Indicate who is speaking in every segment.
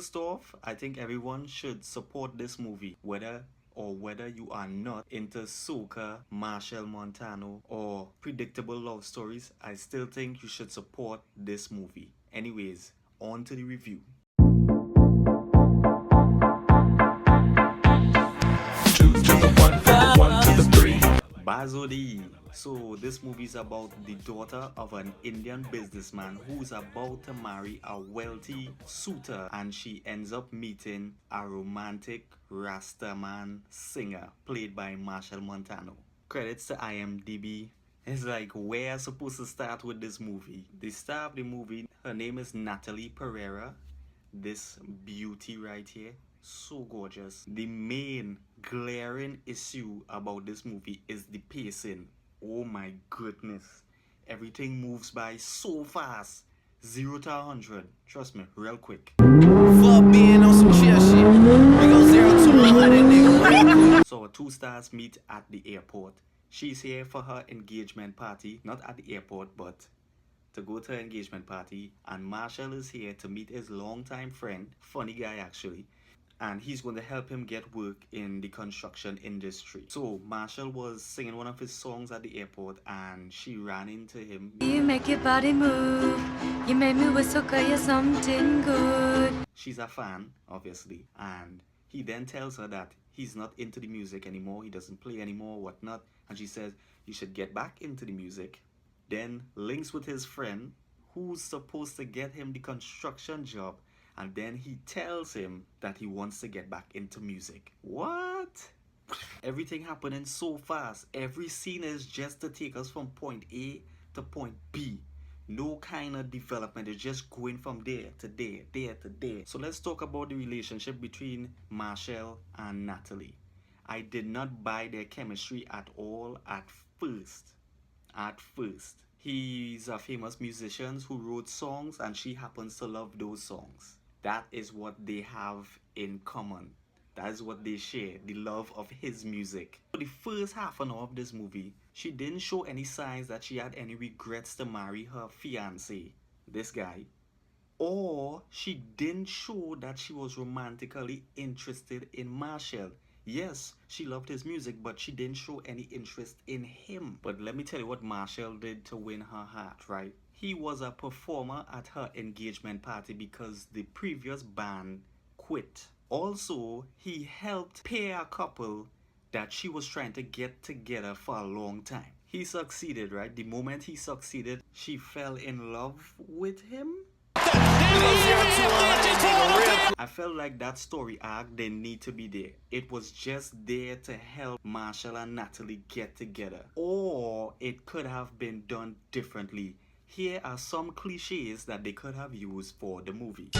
Speaker 1: First off, I think everyone should support this movie, whether you are not into soca, Machel, Montano, or predictable love stories. I still think you should support this movie. Anyways, on to the review.
Speaker 2: Two to the one to the three.
Speaker 1: Bazodee. So this movie is about the daughter of an Indian businessman who's about to marry a wealthy suitor, and she ends up meeting a romantic Rastaman singer played by Machel Montano. Credits to IMDb. It's like, where supposed to start with this movie? The star of the movie, her name is Natalie Perera. This beauty right here, so gorgeous. The main glaring issue about this movie is the pacing. Oh my goodness, everything moves by so fast. 0 to 100, trust me, real quick.
Speaker 3: Fuck being on some chill shit. We go 0 to 100, nigga.
Speaker 1: So our two stars meet at the airport. She's here for her engagement party, not at the airport, but to go to her engagement party. And Machel is here to meet his longtime friend, funny guy actually, and he's going to help him get work in the construction industry. So Machel was singing one of his songs at the airport, and she ran into him.
Speaker 4: You make your body move. You make me whistle 'cause you're something good.
Speaker 1: She's a fan, obviously, and he then tells her that he's not into the music anymore, he doesn't play anymore, whatnot, and she says you should get back into the music. Then links with his friend who's supposed to get him the construction job, and then he tells him that he wants to get back into music. What? Everything happening so fast. Every scene is just to take us from point A to point B. No kind of development. It's just going from there to there, there to there. So let's talk about the relationship between Machel and Natalie. I did not buy their chemistry at all at first. He's a famous musician who wrote songs, and she happens to love those songs. That is what they have in common. That is what they share, the love of his music. For the first half an hour of this movie, she didn't show any signs that she had any regrets to marry her fiancé, this guy. Or she didn't show that she was romantically interested in Machel. Yes, she loved his music, but she didn't show any interest in him. But let me tell you what Machel did to win her heart, right? He was a performer at her engagement party because the previous band quit. Also, he helped pair a couple that she was trying to get together for a long time. He succeeded, right? The moment he succeeded, she fell in love with him. I felt like that story arc didn't need to be there. It was just there to help Machel and Natalie get together. Or it could have been done differently. Here are some cliches that they could have used for the movie.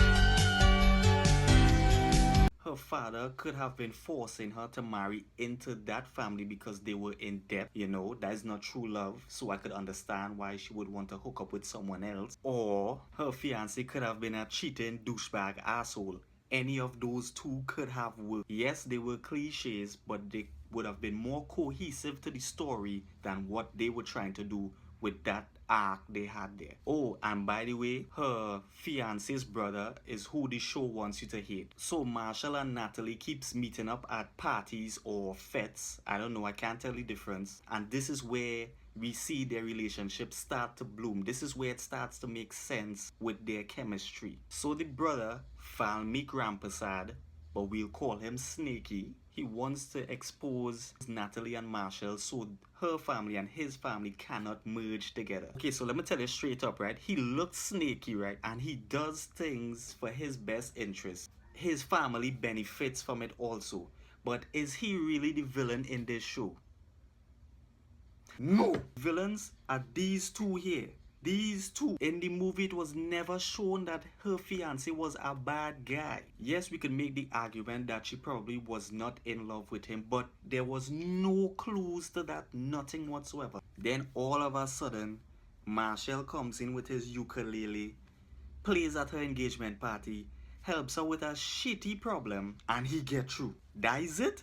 Speaker 1: Her father could have been forcing her to marry into that family because they were in debt. You know, that is not true love. So I could understand why she would want to hook up with someone else. Or her fiancé could have been a cheating douchebag asshole. Any of those two could have worked. Yes, they were cliches, but they would have been more cohesive to the story than what they were trying to do with that arc they had there. Oh, and by the way, her fiance's brother is who the show wants you to hate. So Machel and Natalie keeps meeting up at parties or fetes. I don't know, I can't tell the difference. And this is where we see their relationship start to bloom. This is where it starts to make sense with their chemistry. So the brother, Valmik Rampasad, but we'll call him Snaky, he wants to expose Natalie and Machel so her family and his family cannot merge together. Okay, so let me tell you straight up, right? He looks snaky, right? And he does things for his best interest. His family benefits from it also. But is he really the villain in this show? No! Villains are these two here. These two. In the movie, it was never shown that her fiancé was a bad guy. Yes, we could make the argument that she probably was not in love with him, but there was no clues to that, nothing whatsoever. Then all of a sudden, Machel comes in with his ukulele, plays at her engagement party, helps her with a shitty problem, and he gets through. That is it?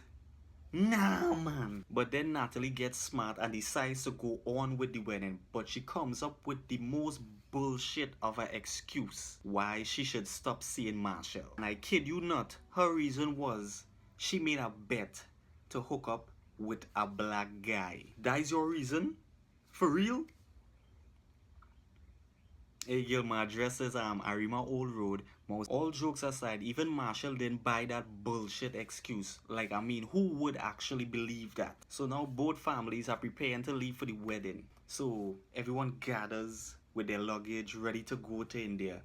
Speaker 1: Nah, man. But then Natalie gets smart and decides to go on with the wedding. But she comes up with the most bullshit of an excuse why she should stop seeing Machel. And I kid you not, her reason was she made a bet to hook up with a black guy. That is your reason? For real? Hey girl, my address is Arima Old Road. All jokes aside, even Machel didn't buy that bullshit excuse. Like, I mean, who would actually believe that? So now both families are preparing to leave for the wedding. So everyone gathers with their luggage ready to go to India.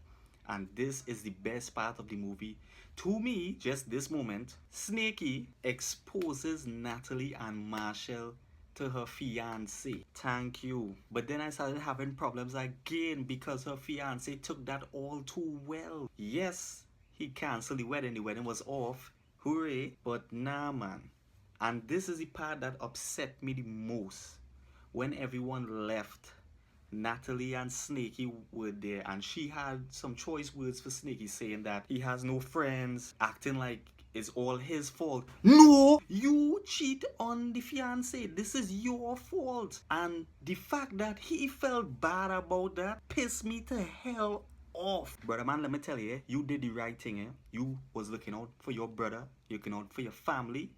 Speaker 1: And this is the best part of the movie. To me, just this moment, Snakey exposes Natalie and Machel to her fiance. Thank you. But then I started having problems again because her fiance took that all too well. Yes, he cancelled the wedding. The wedding was off. Hooray. But nah, man. And this is the part that upset me the most. When everyone left, Natalie and Snakey were there, and she had some choice words for Snakey, saying that he has no friends, acting like it's all his fault. No! You cheat on the fiance. This is your fault. And the fact that he felt bad about that pissed me to hell off. Brother man, let me tell you, you did the right thing. You was looking out for your brother, looking out for your family.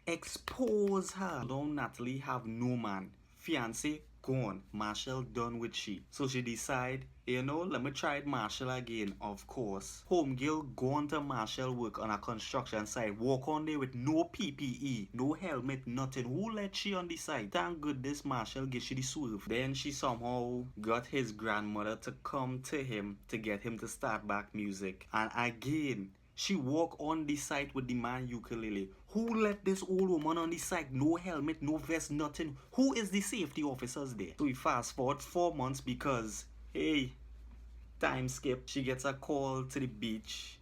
Speaker 1: Expose her. Don't Natalie have no man. Fiance gone. Machel done with she. So she decide, you know, let me try it Machel again. Of course. Homegirl gone to Machel work on a construction site. Walk on there with no PPE, no helmet, nothing. Who let she on the site? Thank goodness Machel get she the swerve. Then she somehow got his grandmother to come to him to get him to start back music. And again, she walk on the site with the man ukulele. Who let this old woman on the site? No helmet, no vest, nothing. Who is the safety officers there? So we fast forward 4 months because, hey, time skip. She gets a call to the beach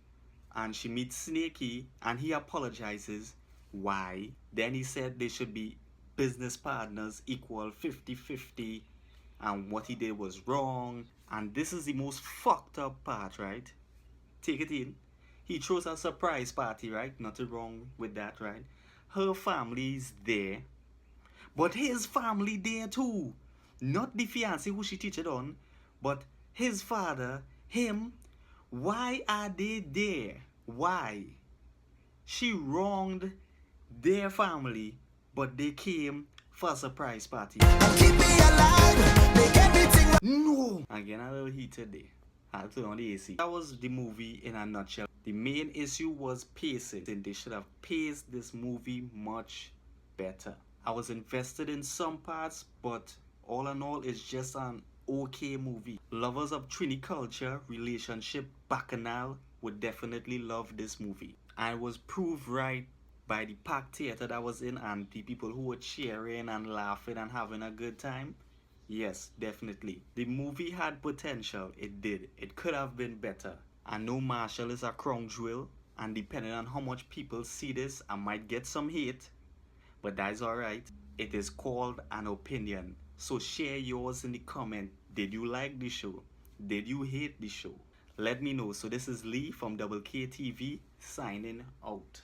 Speaker 1: and she meets Snakey and he apologizes. Why? Then he said they should be business partners, equal 50-50, and what he did was wrong. And this is the most fucked up part, right? Take it in. He throws a surprise party, right? Nothing wrong with that, right? Her family's there, but his family there too. Not the fiancé who she cheated on, but his father, him. Why are they there? Why? She wronged their family, but they came for a surprise party.
Speaker 3: Keep me alive, make everything right.
Speaker 1: No! Again, a little heated there. I had to turn on the AC. That was the movie in a nutshell. The main issue was pacing. They should have paced this movie much better. I was invested in some parts, but all in all, it's just an okay movie. Lovers of Trini culture, relationship, bacchanal would definitely love this movie. I was proved right by the packed theater that I was in and the people who were cheering and laughing and having a good time. Yes, definitely. The movie had potential. It did. It could have been better. I know Machel is a crown jewel, and depending on how much people see this, I might get some hate, but that's alright. It is called an opinion. So share yours in the comment. Did you like the show? Did you hate the show? Let me know. So this is Lee from Double K TV signing out.